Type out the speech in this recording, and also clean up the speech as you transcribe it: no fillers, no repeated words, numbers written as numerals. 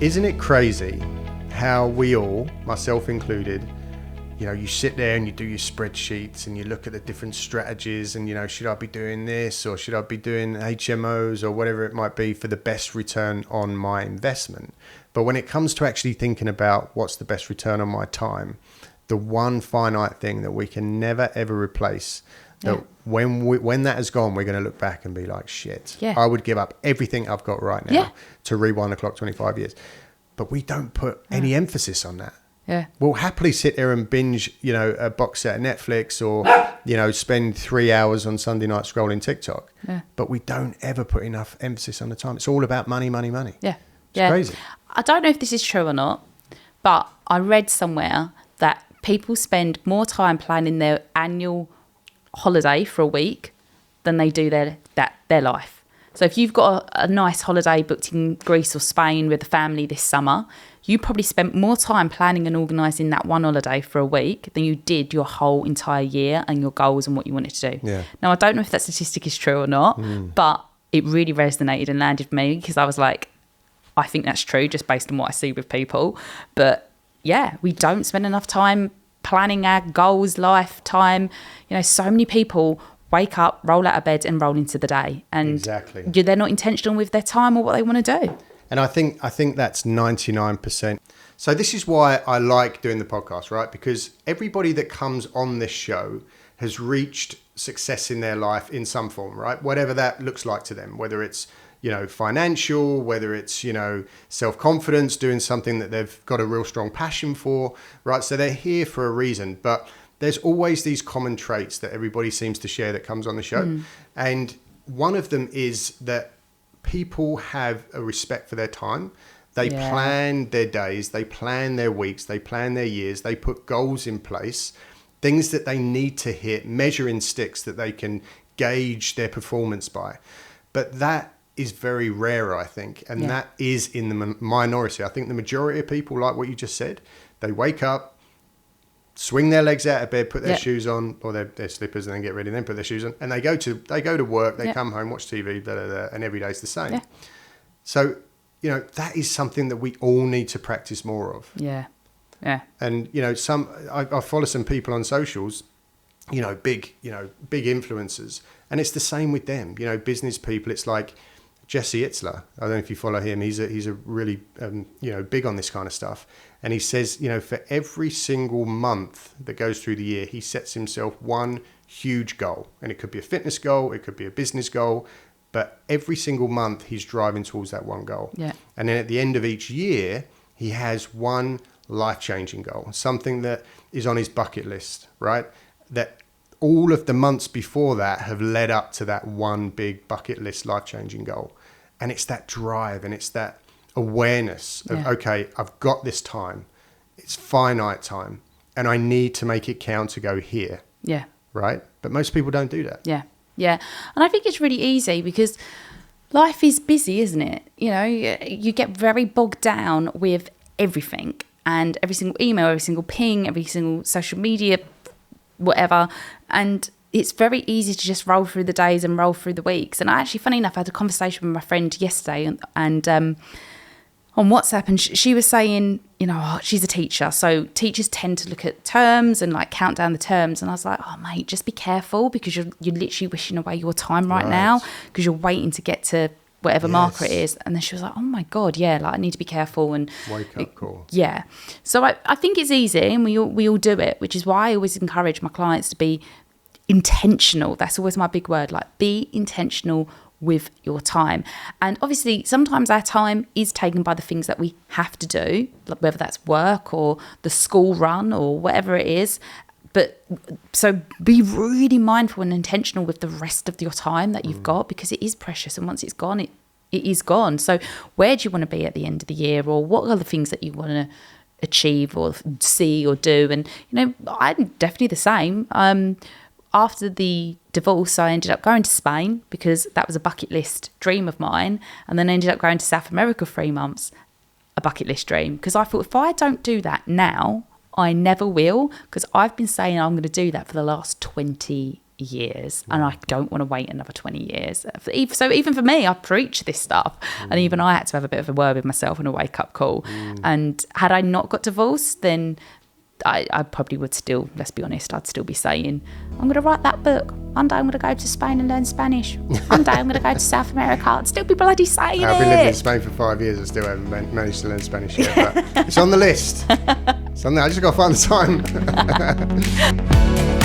Isn't it crazy how we all, myself included, you sit there and you do your spreadsheets and you look at the different strategies and, should I be doing this or should I be doing HMOs or whatever it might be for the best return on my investment? But when it comes to actually thinking about what's the best return on my time, the one finite thing that we can never, ever replace, that when that has gone, we're going to look back and be like, shit, I would give up everything I've got right now to rewind the clock 25 years. But we don't put any emphasis on that. Yeah. We'll happily sit there and binge, a box set of Netflix or, spend 3 hours on Sunday night scrolling TikTok. Yeah. But we don't ever put enough emphasis on the time. It's all about money, money, money. Yeah. It's crazy. I don't know if this is true or not, but I read somewhere that people spend more time planning their annual holiday for a week than they do their life. So if you've got a nice holiday booked in Greece or Spain with the family this summer, you probably spent more time planning and organising that one holiday for a week than you did your whole entire year and your goals and what you wanted to do. Yeah. Now, I don't know if that statistic is true or not, but it really resonated and landed with me because I was like, I think that's true just based on what I see with people. But yeah, we don't spend enough time planning our goals, lifetime. So many people wake up, roll out of bed and roll into the day. And exactly. They're not intentional with their time or what they want to do. And I think that's 99%. So this is why I like doing the podcast, right? Because everybody that comes on this show has reached success in their life in some form, right? Whatever that looks like to them, whether it's, financial, whether it's, self-confidence, doing something that they've got a real strong passion for, right? So they're here for a reason, but there's always these common traits that everybody seems to share that comes on the show. And one of them is that people have a respect for their time. They plan their days, they plan their weeks, they plan their years, they put goals in place, things that they need to hit, measuring sticks that they can gauge their performance by. But that is very rare, I think. And that is in the minority. I think the majority of people, like what you just said, they wake up, swing their legs out of bed, put their shoes on or their slippers and then get ready and then put their shoes on. And they go to work, they come home, watch TV, and every day's the same. Yeah. So, that is something that we all need to practice more of. Yeah. Yeah. And, I follow some people on socials, big influencers. And it's the same with them, business people. It's like Jesse Itzler. I don't know if you follow him. He's a really, big on this kind of stuff. And he says, for every single month that goes through the year, he sets himself one huge goal. And it could be a fitness goal, it could be a business goal, but every single month he's driving towards that one goal. Yeah. And then at the end of each year, he has one life-changing goal, something that is on his bucket list, right? That all of the months before that have led up to that one big bucket list life-changing goal. And it's that drive and it's that awareness of, okay, I've got this time. It's finite time. And I need to make it count to go here. Yeah. Right? But most people don't do that. Yeah. Yeah. And I think it's really easy because life is busy, isn't it? You get very bogged down with everything and every single email, every single ping, every single social media, whatever. And it's very easy to just roll through the days and roll through the weeks. And I actually, funny enough, I had a conversation with my friend yesterday and on WhatsApp, and she was saying, she's a teacher. So teachers tend to look at terms and like count down the terms. And I was like, oh, mate, just be careful because you're literally wishing away your time right now because you're waiting to get to whatever marker it is. And then she was like, oh my God, I need to be careful. And wake up call. Yeah. So I think it's easy and we all do it, which is why I always encourage my clients to be intentional. That's always my big word, like be intentional with your time. And obviously sometimes our time is taken by the things that we have to do, like whether that's work or the school run or whatever it is. But so be really mindful and intentional with the rest of your time that you've got because it is precious. And once it's gone, it is gone. So where do you want to be at the end of the year, or what are the things that you want to achieve or see or do? And, I'm definitely the same. After the divorce, I ended up going to Spain because that was a bucket list dream of mine. And then I ended up going to South America for 3 months, a bucket list dream. Because I thought if I don't do that now, I never will. Because I've been saying I'm going to do that for the last 20 years, and I don't want to wait another 20 years. So even for me, I preach this stuff, and even I had to have a bit of a word with myself and a wake-up call. And had I not got divorced, then I probably would still, let's be honest, I'd still be saying, I'm going to write that book. One day I'm going to go to Spain and learn Spanish. One day I'm going to go to South America. I'd still be bloody saying I've been living in Spain for 5 years and still haven't managed to learn Spanish yet. But it's on the list. I just got to find the time.